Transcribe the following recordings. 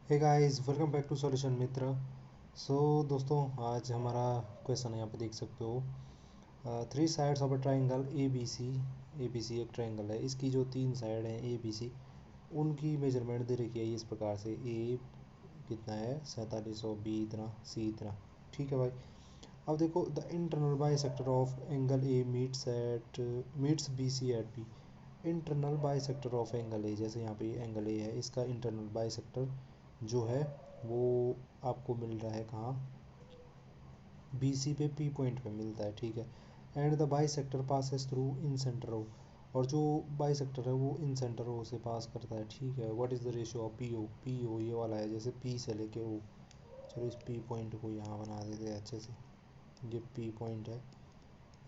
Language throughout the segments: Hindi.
Hey guys, welcome back to solution Mitra. दोस्तों, आज हमारा क्वेश्चन है, यहाँ पे देख सकते हो। Three sides of a triangle A B C एक ट्राइंगल है। इसकी जो तीन साइड हैं ए बी सी, उनकी मेजरमेंट दे रखी है इस प्रकार से। ए कितना है 4700, बी इतना, सी इतना। ठीक है भाई। अब देखो, the internal bisector of angle A meets B C at B. Internal bisector of angle A, जैसे यहाँ पे एंगल ए है, इसका इंटरनल बाई सेक्टर जो है वो आपको मिल रहा है कहाँ, बी सी पे, पी पॉइंट पे मिलता है। ठीक है। And the bisector passes through incentre O, और जो बाई सेक्टर है वो इन सेंटर ओ से पास करता है। ठीक है। What is the ratio of P O, P O ये वाला है, जैसे पी से लेके ओ। चलो इस पी पॉइंट को यहाँ बना देते हैं अच्छे से। ये पी पॉइंट है,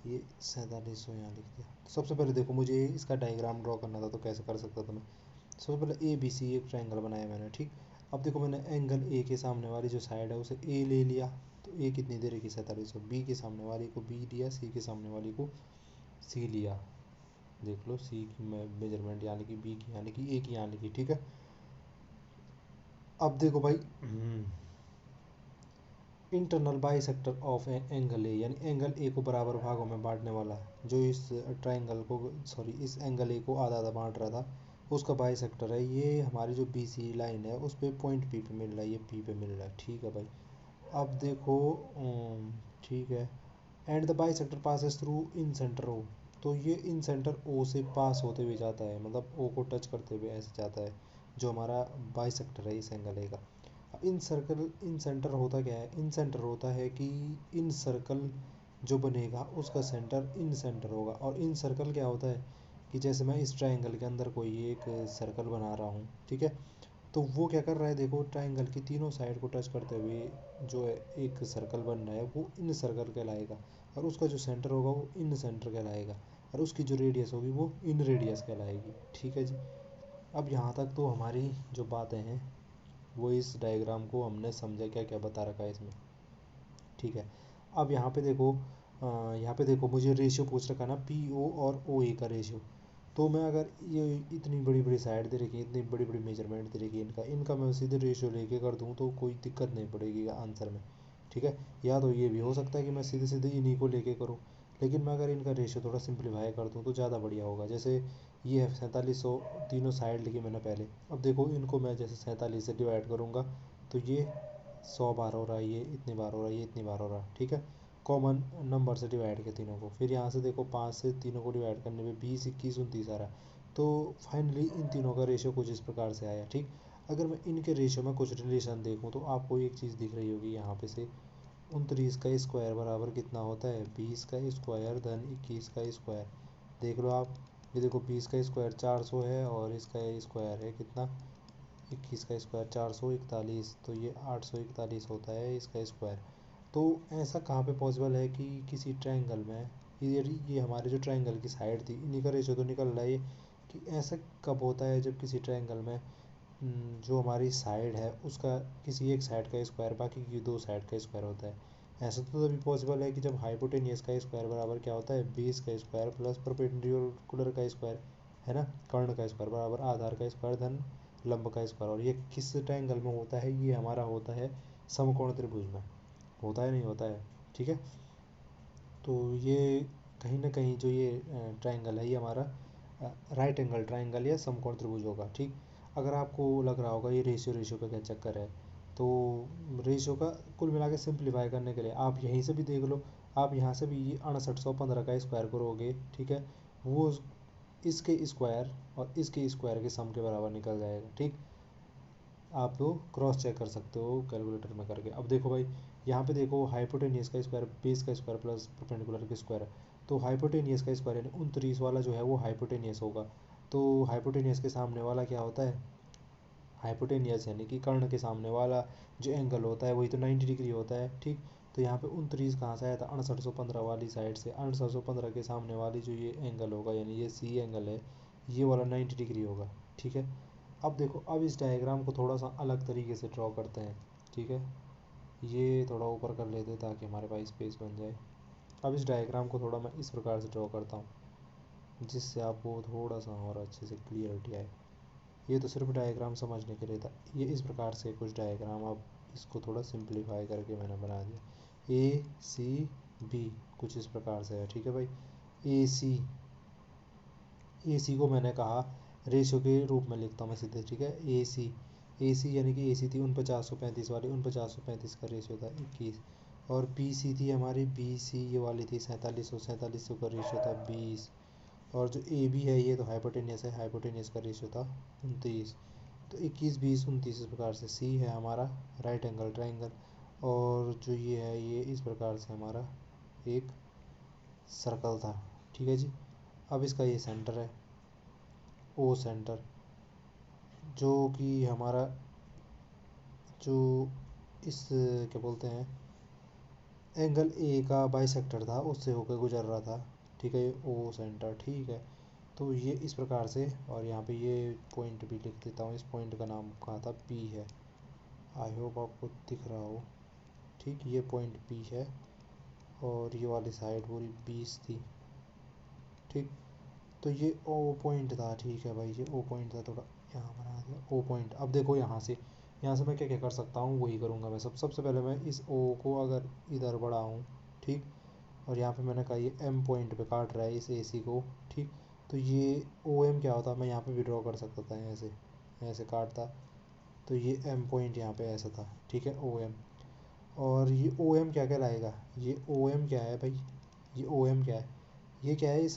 ये 4700 यहाँ लिख दिया। तो सबसे पहले देखो, मुझे इसका डायग्राम ड्रॉ करना था, तो कैसे कर सकता था मैं। सबसे पहले ए बी सी एक ट्रायंगल बनाया मैंने। ठीक। अब देखो, मैंने एंगल ए के सामने वाली जो साइड है उसे ए ले लिया, तो ए कितनी दे रही, 4700। बी के सामने वाली को बी लिया, सी के सामने वाली को सी लिया। देख लो, सी की मेजरमेंट यहाँ लिखी, बी की यहाँ लिखी, ए की यहाँ लिखी। ठीक है। अब देखो भाई, internal bisector of angle ए, यानी एंगल ए को बराबर भागों में बांटने वाला, जो इस ट्राइंगल को, सॉरी, इस एंगल ए को आधा आधा बांट रहा था, उसका बाई सेक्टर है। ये हमारी जो बी सी लाइन है उस पर पॉइंट पी पे मिल रहा है, ये पी पे मिल रहा है। ठीक है भाई। अब देखो, ठीक है। And the bisector passes through incentre O, तो ये इन सेंटर ओ से पास होते हुए जाता है, मतलब ओ को टच करते हुए ऐसे जाता है, जो हमारा बाई सेक्टर है इस एंगल ए का। इन सेंटर होता क्या है, इन सेंटर होता है कि इन सर्कल जो बनेगा उसका सेंटर इन सेंटर होगा। और इन सर्कल क्या होता है कि जैसे मैं इस ट्रायंगल के अंदर कोई एक सर्कल बना रहा हूँ। ठीक है। तो वो क्या कर रहा है, देखो, ट्रायंगल की तीनों साइड को टच करते हुए जो है एक सर्कल बन रहा है, वो इन सर्कल कहलाएगा। और उसका जो सेंटर होगा वो इन सेंटर कहलाएगा। और उसकी जो रेडियस होगी वो इन रेडियस कहलाएगी। ठीक है जी। अब यहाँ तक तो हमारी जो बातें हैं वो, इस डायग्राम को हमने समझा क्या क्या बता रखा है इसमें। ठीक है। अब यहाँ पे देखो, मुझे रेशियो पूछ रखा है ना, पी ओ और ओ ए का रेशियो। तो मैं अगर ये इतनी बड़ी बड़ी साइड दे रखी है, इतनी बड़ी बड़ी मेजरमेंट दे रखी है इनका इनका मैं सीधे रेशियो लेके कर दूँ तो कोई दिक्कत नहीं पड़ेगी आंसर में। ठीक है। या तो ये भी हो सकता है कि मैं सीधे सीधे इन्हीं को लेके करूँ, लेकिन मैं अगर इनका रेशियो थोड़ा सिंप्लीफाई कर दूँ तो ज़्यादा बढ़िया होगा। जैसे ये है 4700, तीनों साइड लिखी मैंने पहले। अब देखो, इनको मैं जैसे 47 से डिवाइड करूँगा तो ये 100 बार हो रहा है, ये इतनी बार हो रहा है, ये इतनी बार हो रहा है। ठीक है। कॉमन नंबर से डिवाइड किया तीनों को, फिर यहाँ से देखो 5 से तीनों को डिवाइड करने में 20, 21, 29 आ रहा है। तो फाइनली इन तीनों का रेशियो कुछ इस प्रकार से आया। ठीक। अगर मैं इनके रेशियो में कुछ रिलेशन देखूँ तो आपको एक चीज़ दिख रही होगी यहाँ पे से, 29 का स्क्वायर बराबर कितना होता है, 20 का स्क्वायर धन 21 का स्क्वायर। देख लो आप, ये देखो, 20 का स्क्वायर 400 है, और इसका स्क्वायर है कितना, 21 का स्क्वायर 441, तो ये 841 होता है इसका स्क्वायर। तो ऐसा कहाँ पे पॉसिबल है कि किसी ट्रायंगल में, ये हमारे जो ट्रायंगल की साइड थी इन्हीं का रेशियो तो निकल रहा है, कि ऐसा कब होता है जब किसी ट्रायंगल में जो हमारी साइड है उसका किसी एक साइड का स्क्वायर बाकी की दो साइड का स्क्वायर होता है। ऐसा तो तभी पॉसिबल है कि जब हाइपोटेनियस का स्क्वायर बराबर क्या होता है, बेस का स्क्वायर प्लस परपेंडिकुलर का स्क्वायर, है ना, कर्ण का स्क्वायर बराबर आधार का स्क्वायर धन लंब का स्क्वायर। और ये किस ट्रायंगल में होता है, ये हमारा होता है समकोण त्रिभुज में। होता है, नहीं होता है। ठीक है। तो ये कहीं ना कहीं जो ये ट्रायंगल है ये हमारा राइट एंगल ट्रायंगल या समकोण त्रिभुज होगा। ठीक। अगर आपको लग रहा होगा ये रेशियो रेशियो का क्या चक्कर है, तो रेशियो का कुल मिला के सिंप्लीफाई करने के लिए आप यहीं से भी देख लो। आप यहाँ से भी ये 6815 का स्क्वायर करोगे, ठीक है, वो इसके स्क्वायर और इसके स्क्वायर के सम के बराबर निकल जाएगा। ठीक। आप लोग क्रॉस चेक कर सकते हो कैलकुलेटर में करके। अब देखो भाई, यहाँ पे देखो, हाइपोटेनियस का स्क्वायर बेस का स्क्वायर प्लस परपेंडिकुलर का स्क्वायर है। तो हाइपोटेनियस का स्क्वायर यानी 29 वाला जो है वो हाइपोटेनियस होगा। तो हाइपोटेनियस के सामने वाला क्या होता है, हाइपोटेनियस यानी कि कर्ण के सामने वाला जो एंगल होता है वही तो 90 डिग्री होता है। ठीक। तो यहाँ पे 29 कहाँ से आया था, 6815 वाली साइड से। 6815 के सामने वाली जो ये एंगल होगा, यानी ये सी एंगल है, ये वाला 90 डिग्री होगा। ठीक है। अब देखो, अब इस डायग्राम को थोड़ा सा अलग तरीके से ड्रॉ करते हैं। ठीक है। ये थोड़ा ऊपर कर लेते हैं ताकि हमारे पास स्पेस बन जाए। अब इस डायग्राम को थोड़ा मैं इस प्रकार से ड्रॉ करता हूँ, जिससे आपको थोड़ा सा और अच्छे से क्लियरिटी आए। ये तो सिर्फ डायग्राम समझने के लिए था। ये इस प्रकार से कुछ डायग्राम, अब इसको थोड़ा सिंप्लीफाई करके मैंने बना दिया। ए सी बी कुछ इस प्रकार से है, ठीक है भाई। ए सी को मैंने कहा रेशियो के रूप में लिखता हूँ मैं सीधे, ठीक है। ए सी यानी कि ए सी थी 4935 वाली, 4935 का रेशियो था 21। और बी सी थी हमारी, बी सी ये वाली थी 4700 का रेशियो था 20। और जो ए बी है ये तो हाइपोटेनियस है, हाइपोटेनियस का रेशियो था 29। तो 21 20 29 इस प्रकार से। सी है हमारा राइट एंगल ट्राइंगल, और जो ये है ये इस प्रकार से हमारा एक सर्कल था, ठीक है जी। अब इसका ये सेंटर है ओ सेंटर, जो कि हमारा जो इस क्या बोलते हैं एंगल ए का बाइसेक्टर था उससे होकर गुजर रहा था, ठीक है। ओ सेंटर, ठीक है। तो ये इस प्रकार से, और यहाँ पे ये पॉइंट भी लिख देता हूँ। इस पॉइंट का नाम कहा था पी है, आई होप आपको दिख रहा हो, ठीक। ये पॉइंट पी है, और ये वाली साइड पूरी 20 थी, ठीक। तो ये ओ पॉइंट था, ठीक है भाई। ये ओ पॉइंट था, थोड़ा यहाँ बना दिया ओ पॉइंट। अब देखो यहाँ से मैं क्या क्या कर सकता हूँ वही करूँगा मैं। सबसे पहले मैं इस ओ को अगर इधर बढ़ाऊँ, ठीक। और यहाँ पे मैंने कहा ये एम पॉइंट पे काट रहा है इस ए सी को, ठीक। तो ये ओ एम क्या होता, मैं यहाँ पे भी ड्रॉ कर सकता था, ऐसे ऐसे काटता। तो ये एम पॉइंट यहाँ पे ऐसा था, ठीक है, ओ एम। और ये ओ एम क्या कहलाएगा, ये ओ एम क्या है भाई, ये ओ एम क्या है, ये क्या है, इस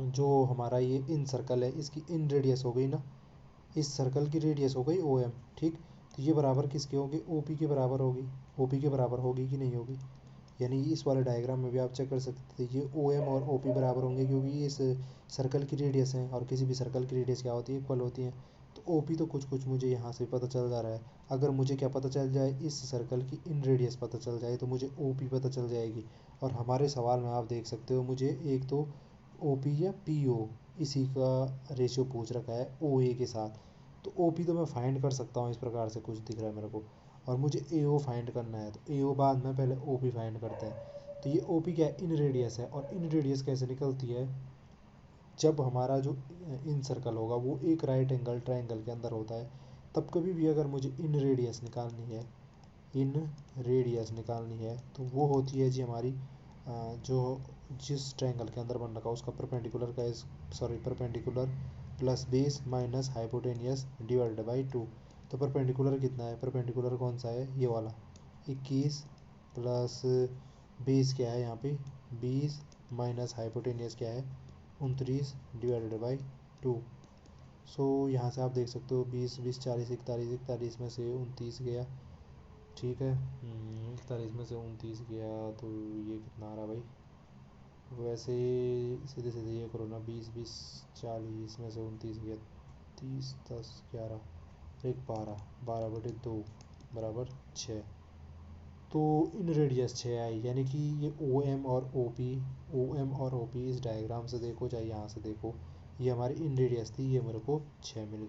जो हमारा ये इन सर्कल है इसकी इन रेडियस हो गई ना, इस सर्कल की रेडियस हो गई ओ एम, ठीक। तो ये बराबर किसके होगी, ओ पी के बराबर होगी। ओ पी के बराबर होगी कि नहीं होगी, यानी इस वाले डायग्राम में भी आप चेक कर सकते थे, ये ओ एम और ओ पी बराबर होंगे, क्योंकि ये इस सर्कल की रेडियस है, और किसी भी सर्कल की रेडियस क्या होती है, इक्वल होती है। तो ओ पी तो कुछ कुछ मुझे यहाँ से पता चल जा रहा है। अगर मुझे क्या पता चल जाए, इस सर्कल की इन रेडियस पता चल जाए, तो मुझे ओ पी पता चल जाएगी। और हमारे सवाल में आप देख सकते हो, मुझे एक तो ओ पी या पी ओ इसी का रेशियो पूछ रखा है ओ ए के साथ। तो ओ पी तो मैं फाइंड कर सकता हूँ, इस प्रकार से कुछ दिख रहा है मेरे को। और मुझे ए ओ फाइंड करना है, तो ए ओ बाद में, पहले ओ पी फाइंड करते हैं। तो ये ओ पी क्या है, इन रेडियस है। और इन रेडियस कैसे निकलती है, जब हमारा जो इन सर्कल होगा वो एक राइट एंगल ट्राइंगल के अंदर होता है, तब कभी भी अगर मुझे इन रेडियस निकालनी है, इन रेडियस निकालनी है, तो वो होती है जी हमारी जो जिस ट्रायंगल के अंदर बन रखा है उसका परपेंडिकुलर का sorry perpendicular plus base minus hypotenuse divided by 2। तो परपेंडिकुलर कितना है, परपेंडिकुलर कौन सा है, ये वाला 21 प्लस बेस क्या है यहाँ पे 20 माइनस हाइपोटेनियस क्या है 29 डिवाइडेड बाई 2। सो यहाँ से आप देख सकते हो 20 20 40 41 41 में से 29 गया, ठीक है। 41 में से 29 गया, तो ये कितना आ रहा भाई, वैसे सीधे सीधे ये करो ना, 20 20 40 में से 29 गया, 30 10 11 एक 12 12/2 बराबर 6। तो इन रेडियस 6 आई, यानी कि ये ओ एम और ओ पी, ओ एम और ओ पी इस डायग्राम से देखो चाहे यहाँ से देखो, ये हमारी इन रेडियस थी, ये मेरे को 6 मिल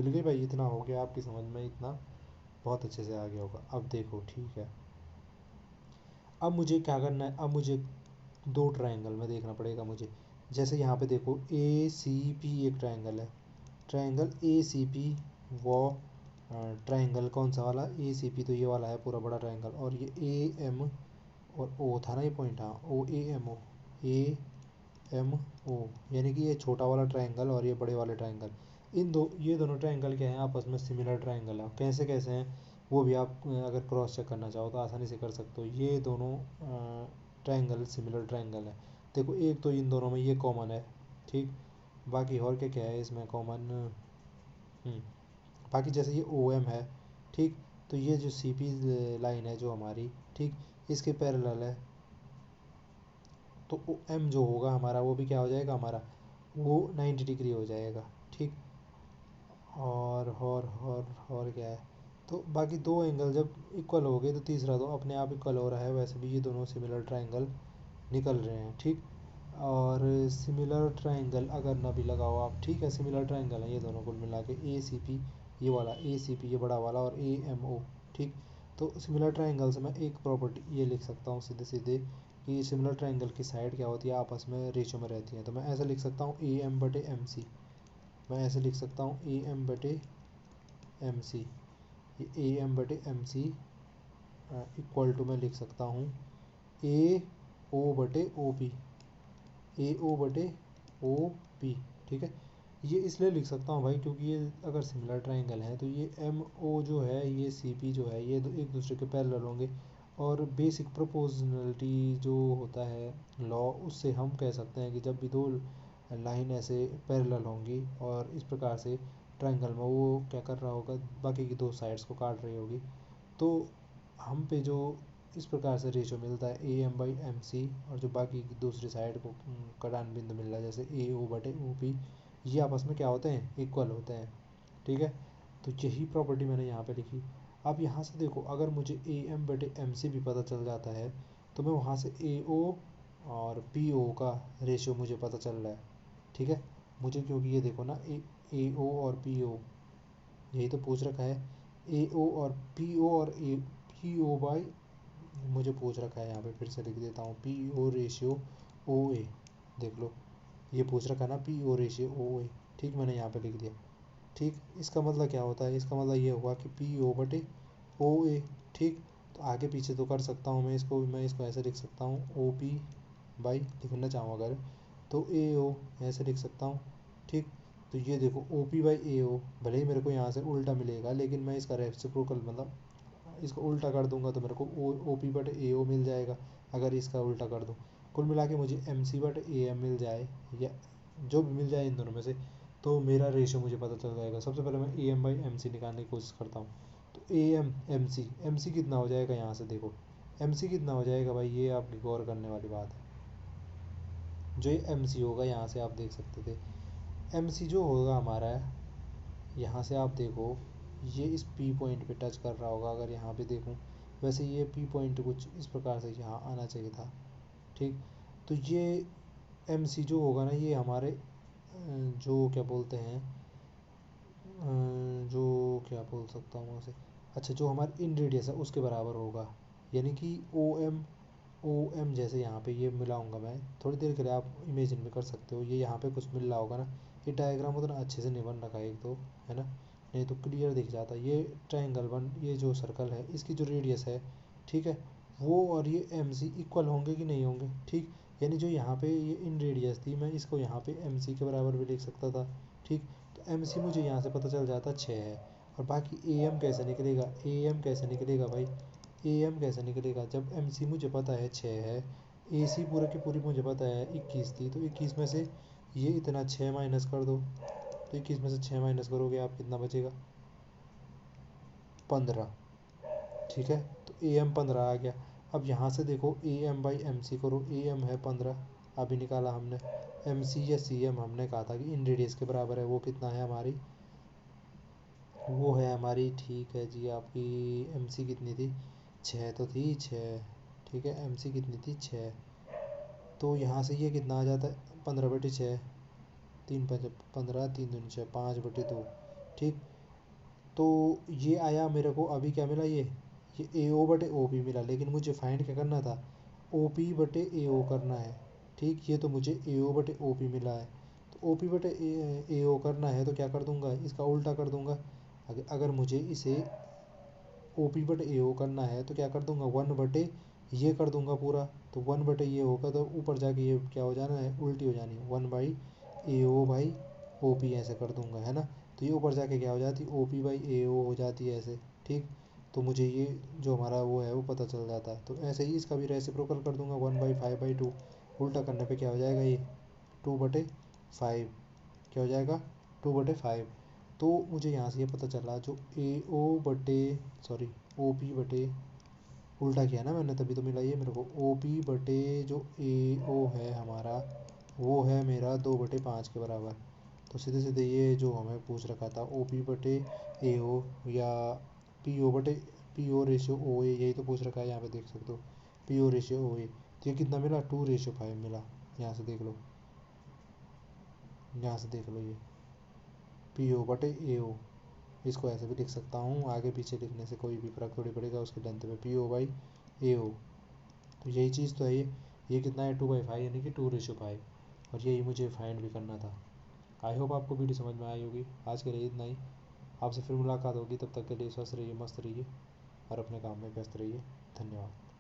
गई भाई। इतना हो गया आपकी समझ में, इतना बहुत अच्छे से आ गया होगा। अब देखो, ठीक है, अब मुझे क्या करना है, अब मुझे दो ट्रायंगल में देखना पड़ेगा मुझे। जैसे यहाँ पे देखो ए सी पी एक ट्रायंगल है, ट्रायंगल ए सी पी वो ट्रायंगल कौन सा वाला, ए सी पी तो ये वाला है पूरा बड़ा ट्रायंगल। और ये ए एम और ओ था ना, ये पॉइंट, हाँ ओ A M O, A M O, यानी कि ये छोटा वाला ट्रायंगल और ये बड़े वाले ट्रायंगल, ये दोनों ट्रायंगल क्या हैं, आपस में सिमिलर ट्रायंगल है। कैसे कैसे हैं वो भी आप अगर क्रॉस चेक करना चाहो तो आसानी से कर सकते हो। ये दोनों ट्रायंगल सिमिलर ट्रायंगल है। देखो एक तो इन दोनों में ये कॉमन है, ठीक। बाकी और क्या क्या है इसमें कॉमन, बाकी जैसे ये ओ एम है, ठीक। तो ये जो सी पी लाइन है जो हमारी, ठीक, इसके पैरेलल है। तो ओ एम जो होगा हमारा वो भी क्या हो जाएगा हमारा, वो 90 डिग्री हो जाएगा, ठीक। और क्या है, तो बाकी दो एंगल जब इक्वल हो गए तो तीसरा तो अपने आप इक्वल हो रहा है। वैसे भी ये दोनों सिमिलर ट्रायंगल निकल रहे हैं, ठीक। और सिमिलर ट्रायंगल अगर ना भी लगाओ आप, ठीक है, सिमिलर ट्रायंगल है ये दोनों कुल मिला के, ए सी पी ये वाला, ए सी पी ये बड़ा वाला, और ए एम ओ, ठीक। तो सिमिलर ट्रायंगल से मैं एक प्रॉपर्टी ये लिख सकता हूँ सीधे सीधे, कि सिमिलर ट्रायंगल की साइड क्या होती है, आपस में रेशियो में रहती हैं। तो मैं ऐसे लिख सकता हूँ ए एम बटे एम सी, मैं ऐसे लिख सकता हूँ ए एम बटे एम सी, ये ए एम बटे एम सी इक्वल टू मैं लिख सकता हूँ ए ओ बटे ओ पी, ए ओ बटे ओ पी। ठीक है, ये इसलिए लिख सकता हूँ भाई क्योंकि ये अगर सिमिलर ट्रायंगल है तो ये एम ओ जो है, ये सी पी जो है, ये एक दूसरे के पैरेलल होंगे। और बेसिक प्रोपोर्शनलिटी जो होता है लॉ, उससे हम कह सकते हैं कि जब भी दो लाइन ऐसे पैरेलल होंगी और इस प्रकार से ट्रायंगल में वो क्या कर रहा होगा, बाकी की दो साइड्स को काट रही होगी, तो हम पे जो इस प्रकार से रेशो मिलता है A M by M C, और जो बाकी की दूसरी साइड को कटान बिंदु मिल रहा है जैसे ए ओ बटे ओ पी, ये आपस में क्या होते हैं, इक्वल होते हैं। ठीक है, तो यही प्रॉपर्टी मैंने यहाँ पे लिखी। अब यहाँ से देखो, अगर मुझे ए एम बटे एम सी भी पता चल जाता है तो मैं वहाँ से ए ओ और पी ओ का रेशियो मुझे पता चल रहा है। ठीक है, मुझे क्योंकि ये देखो ना, ए ओ और पी ओ यही तो पूछ रखा है, ए ओ और पी ओ और ए पी ओ बाई, मुझे पूछ रखा है यहाँ पे फिर से लिख देता हूँ पी ओ रेशियो ओ ए, देख लो ये पूछ रखा है ना पी ओ रेशियो ओ ए। ठीक, मैंने यहाँ पे लिख दिया। ठीक, इसका मतलब क्या होता है, इसका मतलब ये हुआ कि पी ओ बटे ओ ए। ठीक, तो आगे पीछे तो कर सकता हूँ मैं इसको ऐसे लिख सकता हूँ ओ पी बाई, लिखना चाहूँ अगर तो ए ओ ऐसे लिख सकता हूँ। ठीक, तो ये देखो ओ पी बाई ए ओ, भले ही मेरे को यहाँ से उल्टा मिलेगा लेकिन मैं इसका रेसिप्रोकल मतलब इसको उल्टा कर दूंगा तो मेरे को ओ पी बटे ए ओ मिल जाएगा, अगर इसका उल्टा कर दूँ। कुल मिला के मुझे एम सी बटे ए एम मिल जाए, या जो भी मिल जाए इन दोनों में से, तो मेरा रेशियो मुझे पता चल जाएगा। सबसे पहले मैं A M by M C निकालने की कोशिश करता हूँ। तो ए एम एम सी कितना हो जाएगा, यहाँ से देखो एम सी कितना हो जाएगा भाई, ये आपकी गौर करने वाली बात है। जो ये एम सी होगा, यहाँ से आप देख सकते थे एम सी जो होगा हमारा, यहाँ से आप देखो ये इस पी पॉइंट पे टच कर रहा होगा, अगर यहाँ पे देखूँ वैसे ये पी पॉइंट कुछ इस प्रकार से यहाँ आना चाहिए था। ठीक, तो ये एम सी जो होगा ना, ये हमारे जो क्या बोलते हैं, जो क्या बोल सकता हूँ उसे, अच्छा जो हमारे इन रेडियस है उसके बराबर होगा। यानी कि ओ एम जैसे यहाँ पे ये मिलाऊंगा मैं थोड़ी देर के लिए, आप इमेजिन में कर सकते हो, ये यहाँ पे कुछ मिल रहा होगा ना। ये डायग्राम उतना अच्छे से नहीं बन रखा है एक तो, है ना, नहीं तो क्लियर दिख जाता। ये ट्रायंगल वन, ये जो सर्कल है इसकी जो रेडियस है, ठीक है, वो और ये एम सी इक्वल होंगे कि नहीं होंगे। ठीक, यानी जो यहाँ पे ये इन रेडियस थी, मैं इसको यहाँ पे एम सी के बराबर भी लिख सकता था। ठीक, तो एम सी मुझे यहाँ से पता चल जाता 6 है। और बाकी ए एम कैसे निकलेगा, ए एम कैसे निकलेगा भाई, ए एम कैसे निकलेगा जब एम सी मुझे पता है 6 है, ए सी पूरे की पूरी मुझे पता है 21 थी, तो 21 में से ये इतना 6 माइनस कर दो, तो 21 में से 6 माइनस करोगे आप कितना बचेगा, 15। ठीक है, तो ए एम 15 आ गया। अब यहाँ से देखो A M by M C करो, ए एम है 15 अभी निकाला हमने, एम सी या सी एम हमने कहा था कि इन रेडियस के बराबर है, वो कितना है हमारी, वो है हमारी, ठीक है जी, आपकी एम सी कितनी थी, 6 तो थी 6। ठीक है, एम सी कितनी थी 6, तो यहाँ से ये कितना आ जाता है 15/6, 3×5 = 15, 3×2 = 6, 5/2। ठीक, तो ये आया मेरे को, अभी क्या मिला, ये ए ओ बटे ओ पी मिला, लेकिन मुझे फाइंड क्या करना था, ओ पी बटे ए ओ करना है। ठीक, ये तो मुझे ए ओ बटे ओ पी मिला है, तो ओ पी बटे ए ओ करना है तो क्या कर दूंगा, इसका उल्टा कर दूंगा। अगर मुझे इसे ओ पी बटे ए ओ करना है तो क्या कर दूंगा, 1/, ये कर दूंगा पूरा, तो 1/, ये होगा तो ऊपर जाके ये क्या हो जाना है, उल्टी हो जानी है, 1/ए ओ बाई ओ पी ऐसे कर दूंगा, है ना। तो ये ऊपर जाके क्या हो जाती है, ओ पी बाई ए ओ हो जाती है ऐसे। ठीक, तो मुझे ये जो हमारा वो है वो पता चल जाता है। तो ऐसे ही इसका भी रेसिप्रोकल कर दूंगा, 1/5/2, उल्टा करने पे क्या हो जाएगा, ये 2/5, क्या हो जाएगा, 2/5। तो मुझे यहाँ से ये पता चला, जो ए ओ बटे, सॉरी, ओ पी बटे, उल्टा किया ना मैंने तभी तो मिला ये मेरे को, ओ पी बटे जो ए ओ है हमारा, वो है मेरा 2/5 के बराबर। तो सीधे सीधे ये जो हमें पूछ रखा था ओ पी बटे ए ओ, या पी ओ बटे पी ओ रेशियो ओ ए, यही तो पूछ रखा है, यहाँ पे देख सकते हो पी ओ रेशियो ओ ए, तो ये कितना मिला, 2/5 मिला। यहाँ से देख लो, यहाँ से देख लो, ये पी ओ बटे ए ओ, इसको ऐसे भी लिख सकता हूँ, आगे पीछे लिखने से कोई भी फर्क थोड़ी पड़ेगा उसकी लेंथ में, पी ओ बाई ए ओ। तो यही चीज़ तो है ये। ये कितना है, 2/5 यानी कि 2:5, और यही मुझे फाइंड भी करना था। आई होप आपको वीडियो समझ में आई होगी। आज के लिए इतना ही। आपसे फिर मुलाकात होगी, तब तक के लिए स्वस्थ रहिए, मस्त रहिए और अपने काम में व्यस्त रहिए। धन्यवाद।